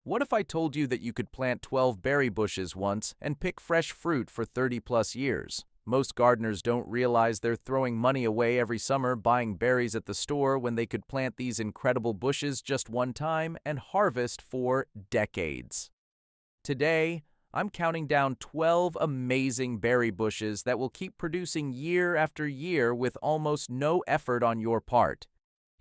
What if I told you that you could plant 12 berry bushes once and pick fresh fruit for 30+ years? Most gardeners don't realize they're throwing money away every summer buying berries at the store when they could plant these incredible bushes just one time and harvest for decades. Today, I'm counting down 12 amazing berry bushes that will keep producing year after year with almost no effort on your part.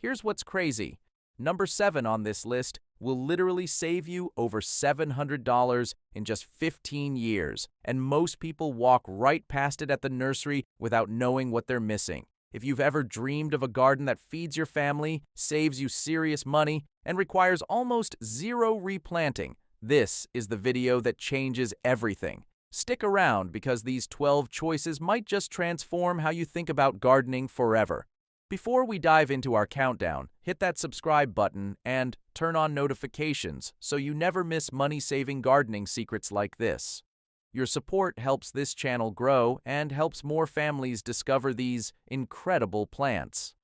Here's what's crazy. Number 7 on this list will literally save you over $700 in just 15 years, and most people walk right past it at the nursery without knowing what they're missing. If you've ever dreamed of a garden that feeds your family, saves you serious money, and requires almost zero replanting, this is the video that changes everything. Stick around because these 12 choices might just transform how you think about gardening forever. Before we dive into our countdown, hit that subscribe button and turn on notifications so you never miss money-saving gardening secrets like this. Your support helps this channel grow and helps more families discover these incredible plants.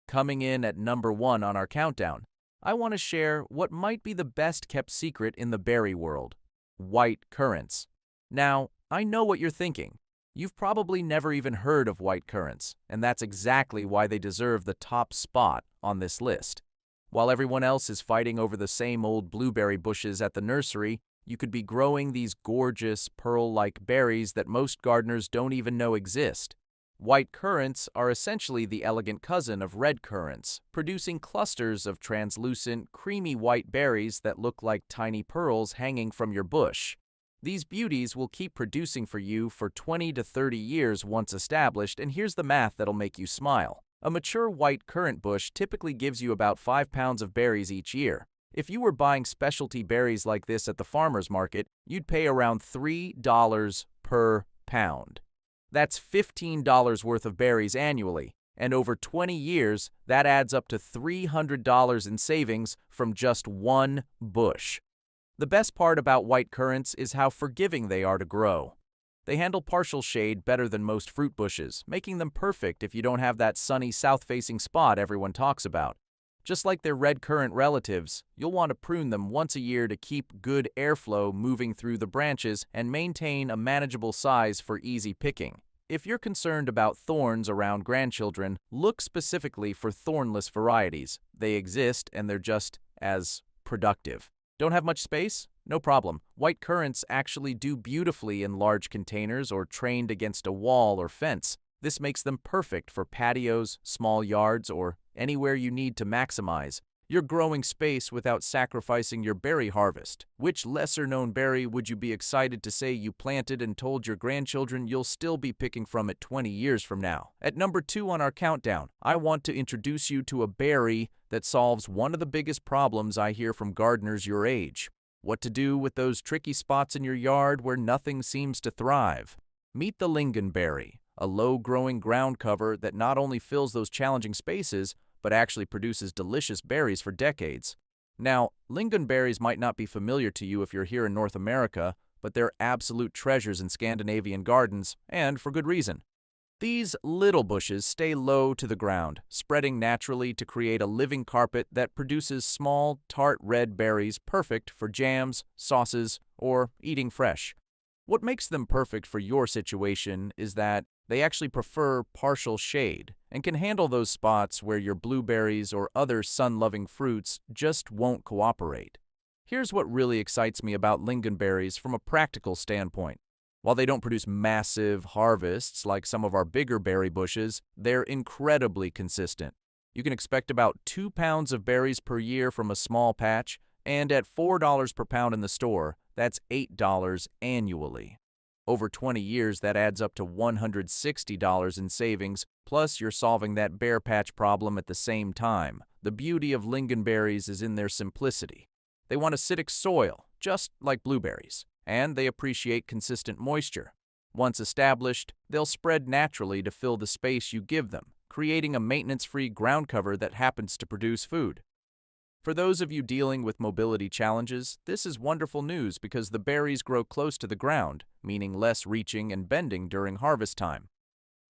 Coming in at number 1 on our countdown, I want to share what might be the best-kept secret in the berry world: white currants. Now, I know what you're thinking. You've probably never even heard of white currants, and that's exactly why they deserve the top spot on this list. While everyone else is fighting over the same old blueberry bushes at the nursery, you could be growing these gorgeous, pearl-like berries that most gardeners don't even know exist. White currants are essentially the elegant cousin of red currants, producing clusters of translucent, creamy white berries that look like tiny pearls hanging from your bush. These beauties will keep producing for you for 20 to 30 years once established, and here's the math that'll make you smile. A mature white currant bush typically gives you about 5 pounds of berries each year. If you were buying specialty berries like this at the farmer's market, you'd pay around $3 per pound. That's $15 worth of berries annually, and over 20 years, that adds up to $300 in savings from just one bush. The best part about white currants is how forgiving they are to grow. They handle partial shade better than most fruit bushes, making them perfect if you don't have that sunny south-facing spot everyone talks about. Just like their red currant relatives, you'll want to prune them once a year to keep good airflow moving through the branches and maintain a manageable size for easy picking. If you're concerned about thorns around grandchildren, look specifically for thornless varieties. They exist and they're just as productive. Don't have much space? No problem. White currants actually do beautifully in large containers or trained against a wall or fence. This makes them perfect for patios, small yards, or anywhere you need to maximize your growing space without sacrificing your berry harvest. Which lesser-known berry would you be excited to say you planted and told your grandchildren you'll still be picking from it 20 years from now? At number 2 on our countdown, I want to introduce you to a berry that solves one of the biggest problems I hear from gardeners your age: what to do with those tricky spots in your yard where nothing seems to thrive. Meet the lingonberry, a low-growing ground cover that not only fills those challenging spaces, but actually produces delicious berries for decades. Now, lingonberries might not be familiar to you if you're here in North America, but they're absolute treasures in Scandinavian gardens, and for good reason. These little bushes stay low to the ground, spreading naturally to create a living carpet that produces small, tart red berries perfect for jams, sauces, or eating fresh. What makes them perfect for your situation is that they actually prefer partial shade and can handle those spots where your blueberries or other sun-loving fruits just won't cooperate. Here's what really excites me about lingonberries from a practical standpoint. While they don't produce massive harvests like some of our bigger berry bushes, they're incredibly consistent. You can expect about 2 pounds of berries per year from a small patch, and at $4 per pound in the store, that's $8 annually. Over 20 years, that adds up to $160 in savings, plus you're solving that bare patch problem at the same time. The beauty of lingonberries is in their simplicity. They want acidic soil, just like blueberries, and they appreciate consistent moisture. Once established, they'll spread naturally to fill the space you give them, creating a maintenance-free ground cover that happens to produce food. For those of you dealing with mobility challenges, this is wonderful news because the berries grow close to the ground, meaning less reaching and bending during harvest time.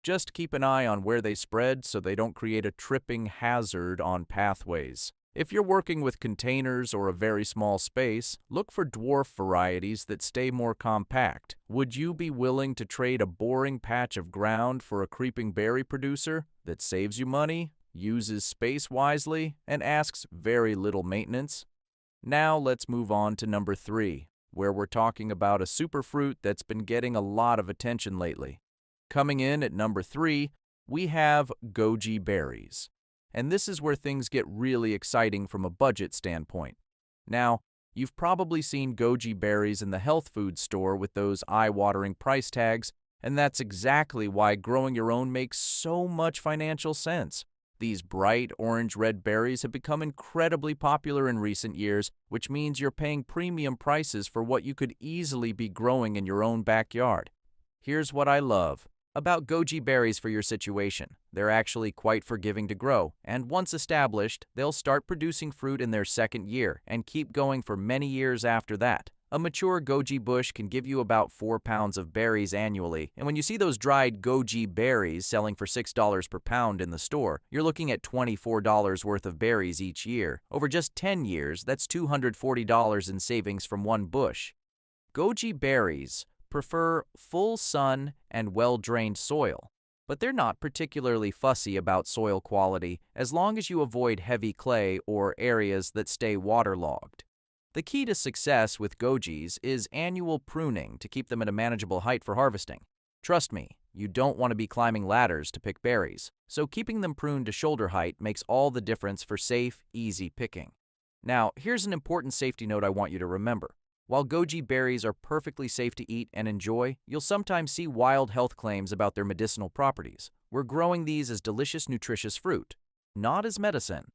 Just keep an eye on where they spread so they don't create a tripping hazard on pathways. If you're working with containers or a very small space, look for dwarf varieties that stay more compact. Would you be willing to trade a boring patch of ground for a creeping berry producer that saves you money, uses space wisely, and asks very little maintenance? Now let's move on to number 3, where we're talking about a superfruit that's been getting a lot of attention lately. Coming in at number 3, we have goji berries. And this is where things get really exciting from a budget standpoint. Now, you've probably seen goji berries in the health food store with those eye-watering price tags, and that's exactly why growing your own makes so much financial sense. These bright orange-red berries have become incredibly popular in recent years, which means you're paying premium prices for what you could easily be growing in your own backyard. Here's what I love about goji berries for your situation. They're actually quite forgiving to grow, and once established, they'll start producing fruit in their second year and keep going for many years after that. A mature goji bush can give you about 4 pounds of berries annually, and when you see those dried goji berries selling for $6 per pound in the store, you're looking at $24 worth of berries each year. Over just 10 years, that's $240 in savings from one bush. Goji berries prefer full sun and well-drained soil, but they're not particularly fussy about soil quality as long as you avoid heavy clay or areas that stay waterlogged. The key to success with gojis is annual pruning to keep them at a manageable height for harvesting. Trust me, you don't want to be climbing ladders to pick berries, so keeping them pruned to shoulder height makes all the difference for safe, easy picking. Now, here's an important safety note I want you to remember. While goji berries are perfectly safe to eat and enjoy, you'll sometimes see wild health claims about their medicinal properties. We're growing these as delicious, nutritious fruit, not as medicine.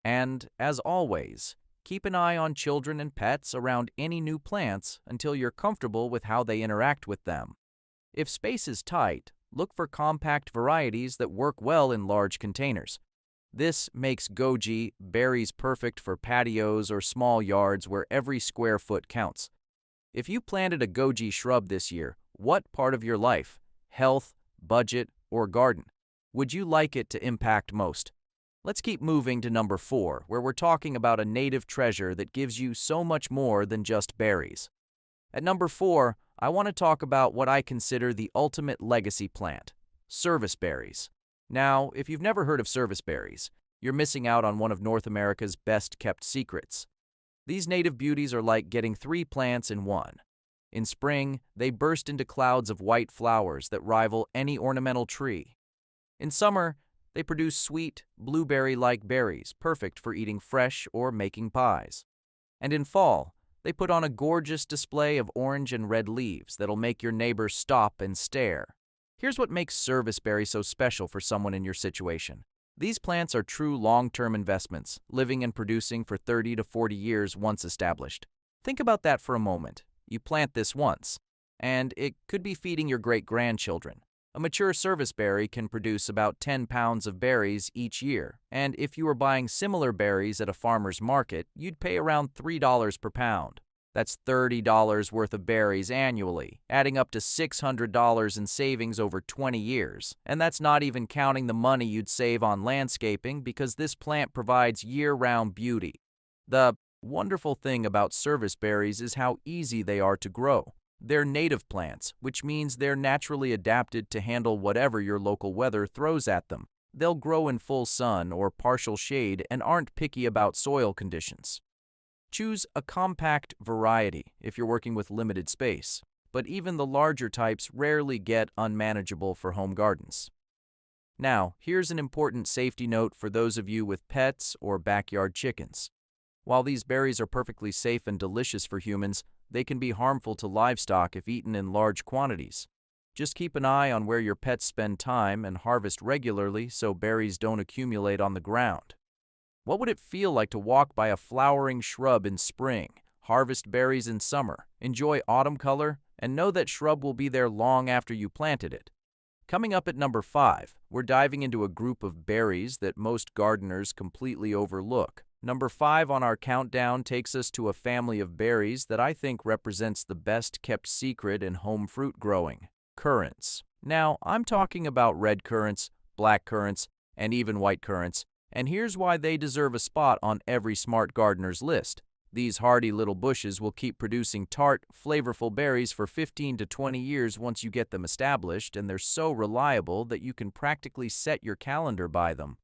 And, as always, keep an eye on children and pets around any new plants until you're comfortable with how they interact with them. If space is tight, look for compact varieties that work well in large containers. This makes goji berries perfect for patios or small yards where every square foot counts. If you planted a goji shrub this year, what part of your life, health, budget, or garden, would you like it to impact most? Let's keep moving to number 4, where we're talking about a native treasure that gives you so much more than just berries. At number 4, I want to talk about what I consider the ultimate legacy plant, serviceberries. Now, if you've never heard of serviceberries, you're missing out on one of North America's best-kept secrets. These native beauties are like getting 3 plants in one. In spring, they burst into clouds of white flowers that rival any ornamental tree. In summer, they produce sweet, blueberry-like berries, perfect for eating fresh or making pies. And in fall, they put on a gorgeous display of orange and red leaves that'll make your neighbors stop and stare. Here's what makes serviceberry so special for someone in your situation. These plants are true long-term investments, living and producing for 30 to 40 years once established. Think about that for a moment. You plant this once, and it could be feeding your great-grandchildren. A mature serviceberry can produce about 10 pounds of berries each year, and if you were buying similar berries at a farmer's market, you'd pay around $3 per pound. That's $30 worth of berries annually, adding up to $600 in savings over 20 years. And that's not even counting the money you'd save on landscaping because this plant provides year-round beauty. The wonderful thing about serviceberries is how easy they are to grow. They're native plants, which means they're naturally adapted to handle whatever your local weather throws at them. They'll grow in full sun or partial shade and aren't picky about soil conditions. Choose a compact variety if you're working with limited space, but even the larger types rarely get unmanageable for home gardens. Now, here's an important safety note for those of you with pets or backyard chickens. While these berries are perfectly safe and delicious for humans, they can be harmful to livestock if eaten in large quantities. Just keep an eye on where your pets spend time and harvest regularly so berries don't accumulate on the ground. What would it feel like to walk by a flowering shrub in spring, harvest berries in summer, enjoy autumn color, and know that shrub will be there long after you planted it? Coming up at number 5, we're diving into a group of berries that most gardeners completely overlook. Number 5 on our countdown takes us to a family of berries that I think represents the best-kept secret in home fruit growing, currants. Now, I'm talking about red currants, black currants, and even white currants, And here's why they deserve a spot on every smart gardener's list. These hardy little bushes will keep producing tart, flavorful berries for 15 to 20 years once you get them established, and they're so reliable that you can practically set your calendar by them.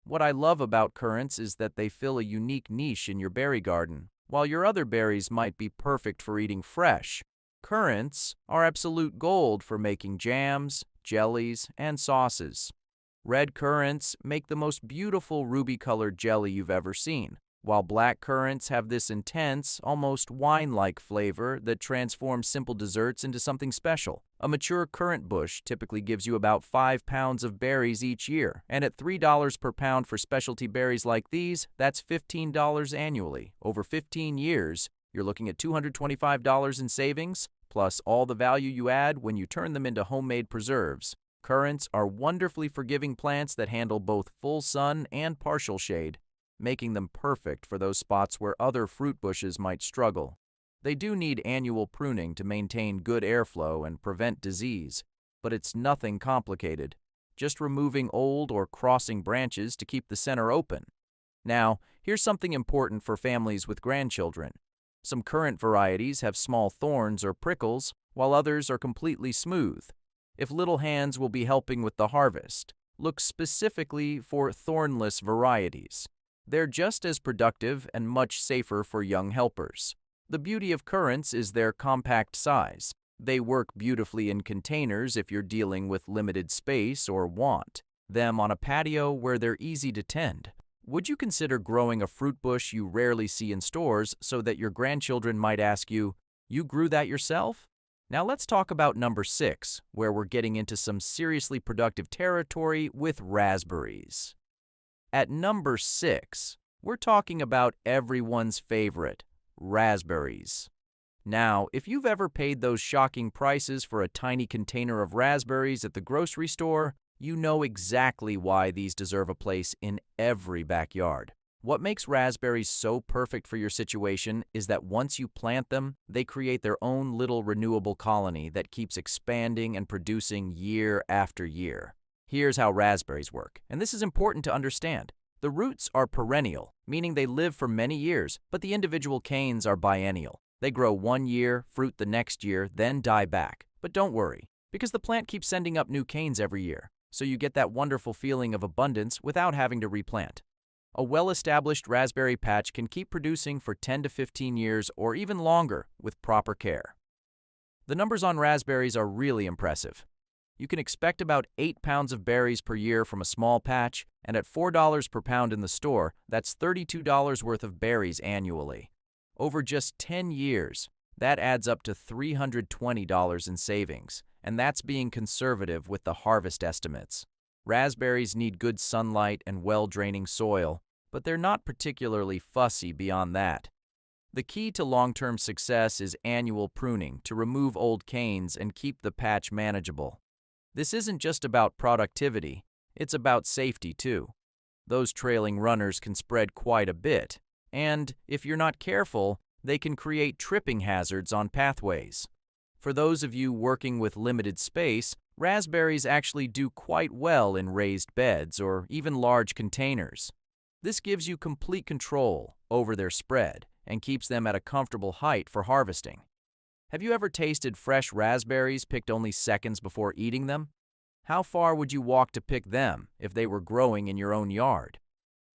What I love about currants is that they fill a unique niche in your berry garden. While your other berries might be perfect for eating fresh, currants are absolute gold for making jams, jellies, and sauces. Red currants make the most beautiful ruby-colored jelly you've ever seen, while black currants have this intense, almost wine-like flavor that transforms simple desserts into something special. A mature currant bush typically gives you about 5 pounds of berries each year, and at $3 per pound for specialty berries like these, that's $15 annually. Over 15 years, you're looking at $225 in savings, plus all the value you add when you turn them into homemade preserves. Currants are wonderfully forgiving plants that handle both full sun and partial shade, making them perfect for those spots where other fruit bushes might struggle. They do need annual pruning to maintain good airflow and prevent disease, but it's nothing complicated, just removing old or crossing branches to keep the center open. Now, here's something important for families with grandchildren. Some currant varieties have small thorns or prickles, while others are completely smooth. If little hands will be helping with the harvest, look specifically for thornless varieties. They're just as productive and much safer for young helpers. The beauty of currants is their compact size. They work beautifully in containers if you're dealing with limited space or want them on a patio where they're easy to tend. Would you consider growing a fruit bush you rarely see in stores so that your grandchildren might ask you, "You grew that yourself?" Now let's talk about number 6, where we're getting into some seriously productive territory with raspberries. At number 6, we're talking about everyone's favorite, raspberries. Now, if you've ever paid those shocking prices for a tiny container of raspberries at the grocery store, you know exactly why these deserve a place in every backyard. What makes raspberries so perfect for your situation is that once you plant them, they create their own little renewable colony that keeps expanding and producing year after year. Here's how raspberries work, and this is important to understand. The roots are perennial, meaning they live for many years, but the individual canes are biennial. They grow one year, fruit the next year, then die back. But don't worry, because the plant keeps sending up new canes every year, so you get that wonderful feeling of abundance without having to replant. A well-established raspberry patch can keep producing for 10 to 15 years or even longer with proper care. The numbers on raspberries are really impressive. You can expect about 8 pounds of berries per year from a small patch, and at $4 per pound in the store, that's $32 worth of berries annually. Over just 10 years, that adds up to $320 in savings, and that's being conservative with the harvest estimates. Raspberries need good sunlight and well-draining soil, but they're not particularly fussy beyond that. The key to long-term success is annual pruning to remove old canes and keep the patch manageable. This isn't just about productivity, it's about safety too. Those trailing runners can spread quite a bit, and if you're not careful, they can create tripping hazards on pathways. For those of you working with limited space, raspberries actually do quite well in raised beds or even large containers. This gives you complete control over their spread and keeps them at a comfortable height for harvesting. Have you ever tasted fresh raspberries picked only seconds before eating them? How far would you walk to pick them if they were growing in your own yard?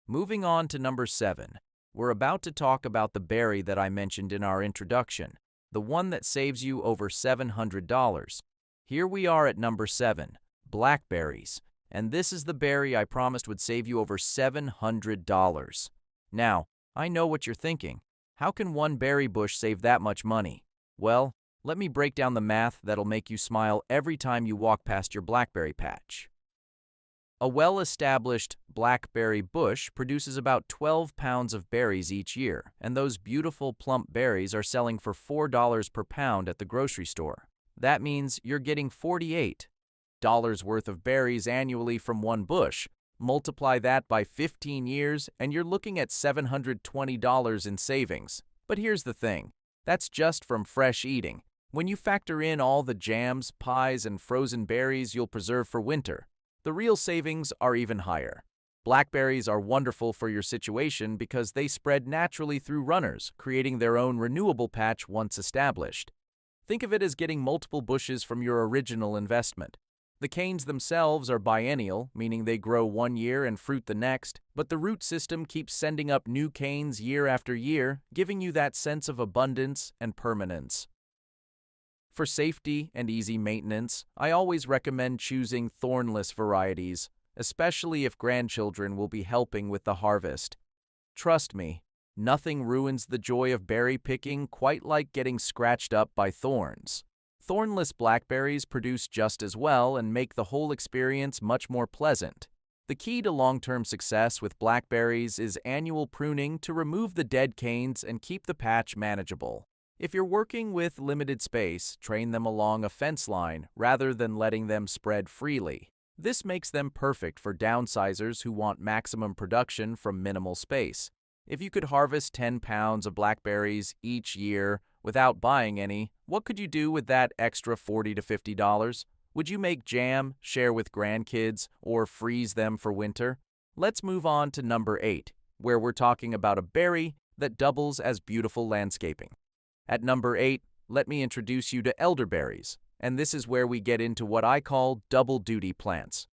Moving on to number 7, we're about to talk about the berry that I mentioned in our introduction, the one that saves you over $700. Here we are at number 7, blackberries, and this is the berry I promised would save you over $700. Now, I know what you're thinking. How can one berry bush save that much money? Well, let me break down the math that'll make you smile every time you walk past your blackberry patch. A well-established blackberry bush produces about 12 pounds of berries each year, and those beautiful plump berries are selling for $4 per pound at the grocery store. That means you're getting $48 worth of berries annually from one bush. Multiply that by 15 years, and you're looking at $720 in savings. But here's the thing. That's just from fresh eating. When you factor in all the jams, pies, and frozen berries you'll preserve for winter, the real savings are even higher. Blackberries are wonderful for your situation because they spread naturally through runners, creating their own renewable patch once established. Think of it as getting multiple bushes from your original investment. The canes themselves are biennial, meaning they grow one year and fruit the next, but the root system keeps sending up new canes year after year, giving you that sense of abundance and permanence. For safety and easy maintenance, I always recommend choosing thornless varieties, especially if grandchildren will be helping with the harvest. Trust me, nothing ruins the joy of berry picking quite like getting scratched up by thorns. Thornless blackberries produce just as well and make the whole experience much more pleasant. The key to long-term success with blackberries is annual pruning to remove the dead canes and keep the patch manageable. If you're working with limited space, train them along a fence line rather than letting them spread freely. This makes them perfect for downsizers who want maximum production from minimal space. If you could harvest 10 pounds of blackberries each year without buying any, what could you do with that extra $40 to $50? Would you make jam, share with grandkids, or freeze them for winter? Let's move on to number 8, where we're talking about a berry that doubles as beautiful landscaping. At number 8, let me introduce you to elderberries, and this is where we get into what I call double-duty plants.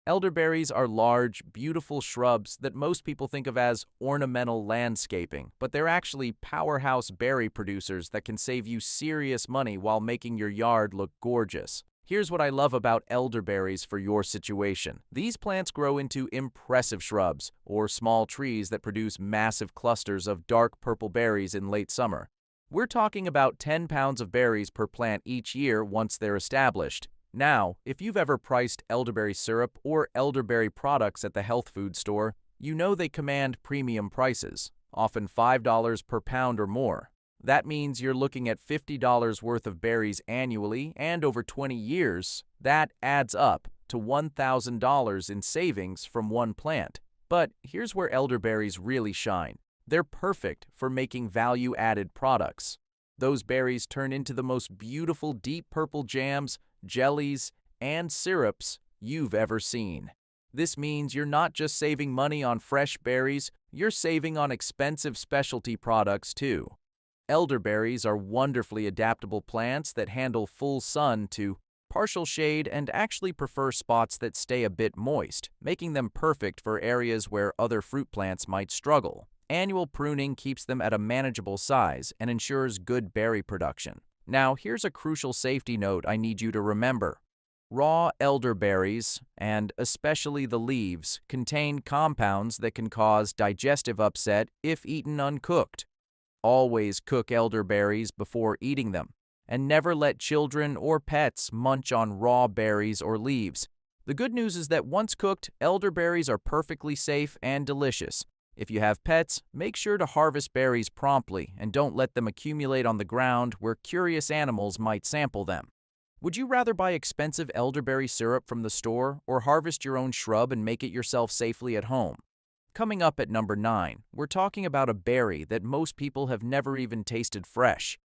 Elderberries are large, beautiful shrubs that most people think of as ornamental landscaping, but they're actually powerhouse berry producers that can save you serious money while making your yard look gorgeous. Here's what I love about elderberries for your situation. These plants grow into impressive shrubs, or small trees that produce massive clusters of dark purple berries in late summer. We're talking about 10 pounds of berries per plant each year once they're established. Now, if you've ever priced elderberry syrup or elderberry products at the health food store, you know they command premium prices, often $5 per pound or more. That means you're looking at $50 worth of berries annually, and over 20 years, that adds up to $1,000 in savings from one plant. But here's where elderberries really shine. They're perfect for making value-added products. Those berries turn into the most beautiful deep purple jams, jellies, and syrups you've ever seen. This means you're not just saving money on fresh berries, you're saving on expensive specialty products too. Elderberries are wonderfully adaptable plants that handle full sun to partial shade and actually prefer spots that stay a bit moist, making them perfect for areas where other fruit plants might struggle. Annual pruning keeps them at a manageable size and ensures good berry production. Now, here's a crucial safety note I need you to remember. Raw elderberries, and especially the leaves, contain compounds that can cause digestive upset if eaten uncooked. Always cook elderberries before eating them, and never let children or pets munch on raw berries or leaves. The good news is that once cooked, elderberries are perfectly safe and delicious. If you have pets, make sure to harvest berries promptly and don't let them accumulate on the ground where curious animals might sample them. Would you rather buy expensive elderberry syrup from the store or harvest your own shrub and make it yourself safely at home? Coming up at number 9, we're talking about a berry that most people have never even tasted fresh.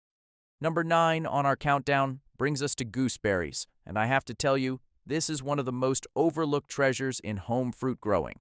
Number 9 on our countdown brings us to gooseberries, and I have to tell you, this is one of the most overlooked treasures in home fruit growing.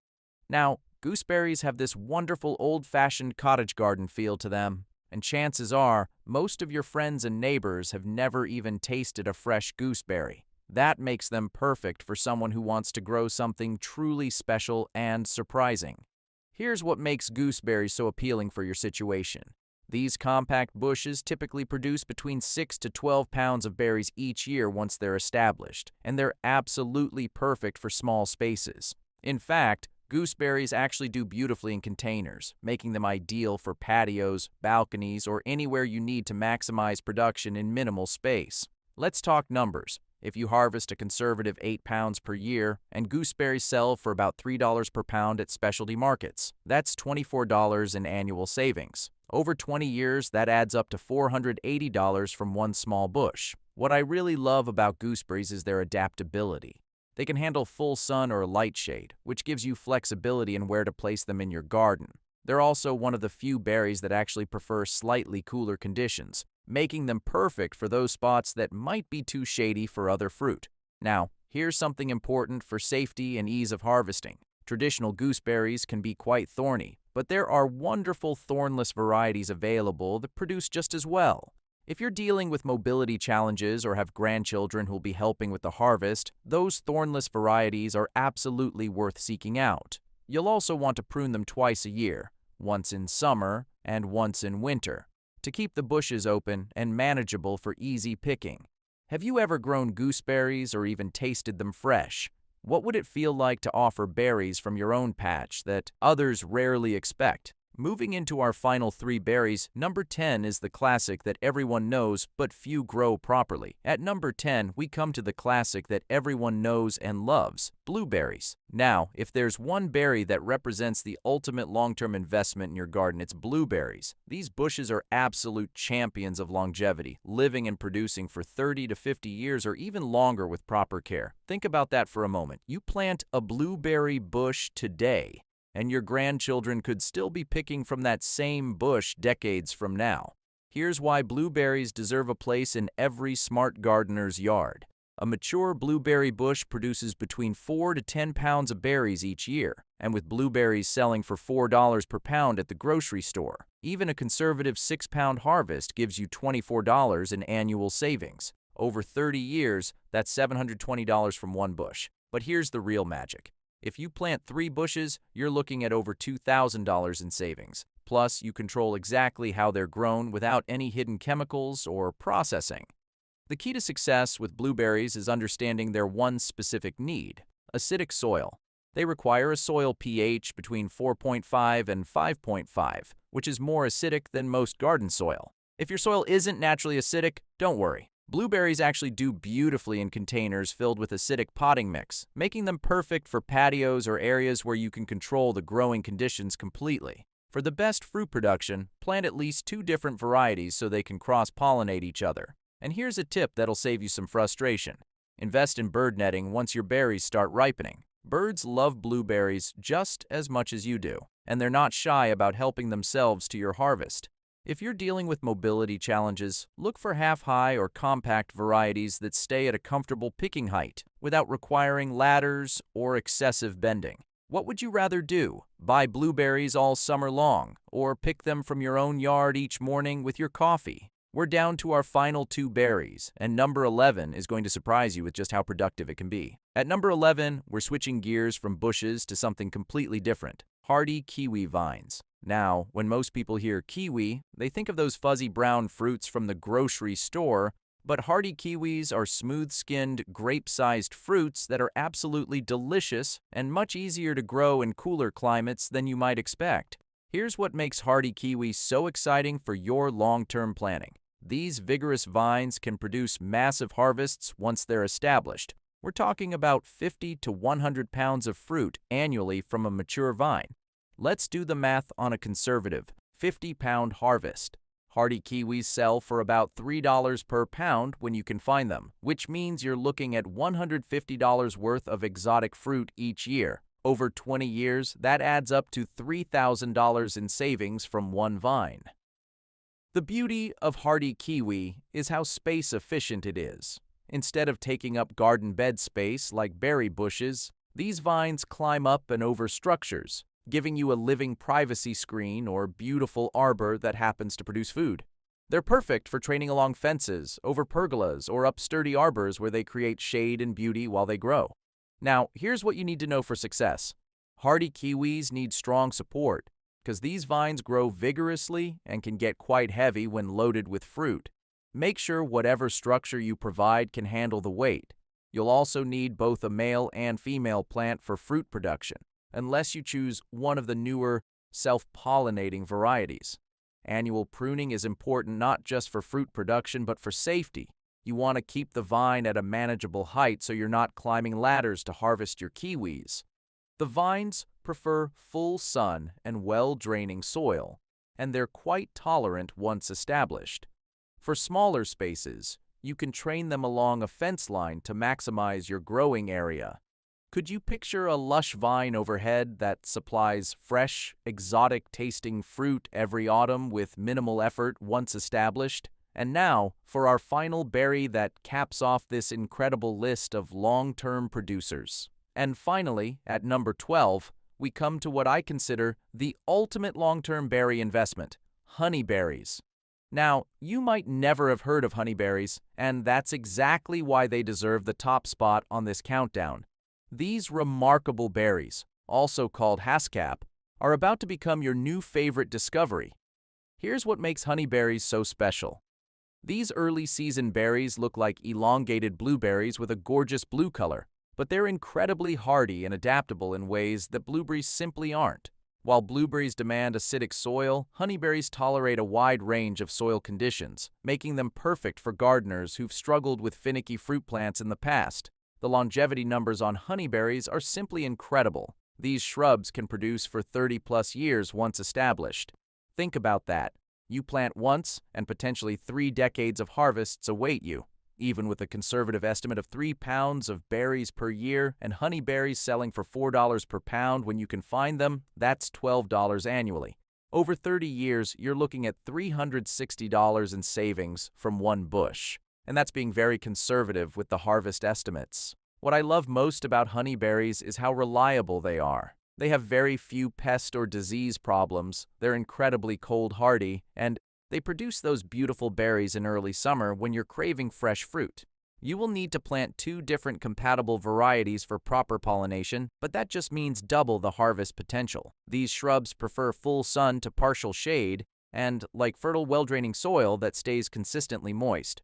Now, gooseberries have this wonderful old-fashioned cottage garden feel to them, and chances are most of your friends and neighbors have never even tasted a fresh gooseberry. That makes them perfect for someone who wants to grow something truly special and surprising. Here's what makes gooseberries so appealing for your situation. These compact bushes typically produce between 6 to 12 pounds of berries each year once they're established, and they're absolutely perfect for small spaces. In fact, gooseberries actually do beautifully in containers, making them ideal for patios, balconies, or anywhere you need to maximize production in minimal space. Let's talk numbers. If you harvest a conservative 8 pounds per year, and gooseberries sell for about $3 per pound at specialty markets, that's $24 in annual savings. Over 20 years, that adds up to $480 from one small bush. What I really love about gooseberries is their adaptability. They can handle full sun or light shade, which gives you flexibility in where to place them in your garden. They're also one of the few berries that actually prefer slightly cooler conditions, making them perfect for those spots that might be too shady for other fruit. Now, here's something important for safety and ease of harvesting. Traditional gooseberries can be quite thorny, but there are wonderful thornless varieties available that produce just as well. If you're dealing with mobility challenges or have grandchildren who'll be helping with the harvest, those thornless varieties are absolutely worth seeking out. You'll also want to prune them twice a year, once in summer and once in winter, to keep the bushes open and manageable for easy picking. Have you ever grown gooseberries or even tasted them fresh? What would it feel like to offer berries from your own patch that others rarely expect? Moving into our final 3 berries, number 10 is the classic that everyone knows but few grow properly. At number 10, we come to the classic that everyone knows and loves, blueberries. Now, if there's one berry that represents the ultimate long-term investment in your garden, it's blueberries. These bushes are absolute champions of longevity, living and producing for 30 to 50 years or even longer with proper care. Think about that for a moment. You plant a blueberry bush today, and your grandchildren could still be picking from that same bush decades from now. Here's why blueberries deserve a place in every smart gardener's yard. A mature blueberry bush produces between 4 to 10 pounds of berries each year, and with blueberries selling for $4 per pound at the grocery store, even a conservative 6-pound harvest gives you $24 in annual savings. Over 30 years, that's $720 from one bush. But here's the real magic. If you plant 3 bushes, you're looking at over $2,000 in savings. Plus, you control exactly how they're grown without any hidden chemicals or processing. The key to success with blueberries is understanding their one specific need: acidic soil. They require a soil pH between 4.5 and 5.5, which is more acidic than most garden soil. If your soil isn't naturally acidic, don't worry. Blueberries actually do beautifully in containers filled with acidic potting mix, making them perfect for patios or areas where you can control the growing conditions completely. For the best fruit production, plant at least 2 different varieties so they can cross-pollinate each other. And here's a tip that'll save you some frustration. Invest in bird netting once your berries start ripening. Birds love blueberries just as much as you do, and they're not shy about helping themselves to your harvest. If you're dealing with mobility challenges, look for half-high or compact varieties that stay at a comfortable picking height without requiring ladders or excessive bending. What would you rather do? Buy blueberries all summer long, or pick them from your own yard each morning with your coffee? We're down to our final 2 berries, and number 11 is going to surprise you with just how productive it can be. At number 11, we're switching gears from bushes to something completely different: hardy kiwi vines. Now, when most people hear kiwi, they think of those fuzzy brown fruits from the grocery store, but hardy kiwis are smooth-skinned, grape-sized fruits that are absolutely delicious and much easier to grow in cooler climates than you might expect. Here's what makes hardy kiwi so exciting for your long-term planning. These vigorous vines can produce massive harvests once they're established. We're talking about 50 to 100 pounds of fruit annually from a mature vine. Let's do the math on a conservative 50-pound harvest. Hardy kiwis sell for about $3 per pound when you can find them, which means you're looking at $150 worth of exotic fruit each year. Over 20 years, that adds up to $3,000 in savings from one vine. The beauty of hardy kiwi is how space-efficient it is. Instead of taking up garden bed space like berry bushes, these vines climb up and over structures, giving you a living privacy screen or beautiful arbor that happens to produce food. They're perfect for training along fences, over pergolas, or up sturdy arbors where they create shade and beauty while they grow. Now, here's what you need to know for success. Hardy kiwis need strong support, because these vines grow vigorously and can get quite heavy when loaded with fruit. Make sure whatever structure you provide can handle the weight. You'll also need both a male and female plant for fruit production, unless you choose one of the newer, self-pollinating varieties. Annual pruning is important not just for fruit production, but for safety. You want to keep the vine at a manageable height so you're not climbing ladders to harvest your kiwis. The vines prefer full sun and well-draining soil, and they're quite tolerant once established. For smaller spaces, you can train them along a fence line to maximize your growing area. Could you picture a lush vine overhead that supplies fresh, exotic-tasting fruit every autumn with minimal effort once established? And now, for our final berry that caps off this incredible list of long-term producers. And finally, at number 12, we come to what I consider the ultimate long-term berry investment, honeyberries. Now, you might never have heard of honeyberries, and that's exactly why they deserve the top spot on this countdown. These remarkable berries, also called haskap, are about to become your new favorite discovery. Here's what makes honeyberries so special. These early-season berries look like elongated blueberries with a gorgeous blue color, but they're incredibly hardy and adaptable in ways that blueberries simply aren't. While blueberries demand acidic soil, honeyberries tolerate a wide range of soil conditions, making them perfect for gardeners who've struggled with finicky fruit plants in the past. The longevity numbers on honeyberries are simply incredible. These shrubs can produce for 30-plus years once established. Think about that. You plant once, and potentially 3 decades of harvests await you. Even with a conservative estimate of 3 pounds of berries per year and honeyberries selling for $4 per pound when you can find them, that's $12 annually. Over 30 years, you're looking at $360 in savings from one bush. And that's being very conservative with the harvest estimates. What I love most about honeyberries is how reliable they are. They have very few pest or disease problems, they're incredibly cold hardy, and they produce those beautiful berries in early summer when you're craving fresh fruit. You will need to plant 2 different compatible varieties for proper pollination, but that just means double the harvest potential. These shrubs prefer full sun to partial shade and, like fertile, well-draining soil that stays consistently moist.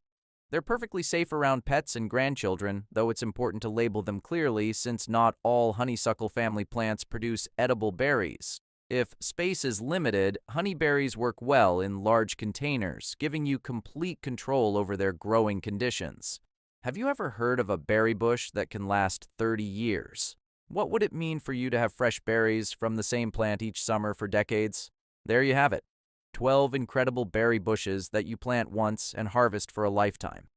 They're perfectly safe around pets and grandchildren, though it's important to label them clearly since not all honeysuckle family plants produce edible berries. If space is limited, honeyberries work well in large containers, giving you complete control over their growing conditions. Have you ever heard of a berry bush that can last 30 years? What would it mean for you to have fresh berries from the same plant each summer for decades? There you have it. 12 incredible berry bushes that you plant once and harvest for a lifetime.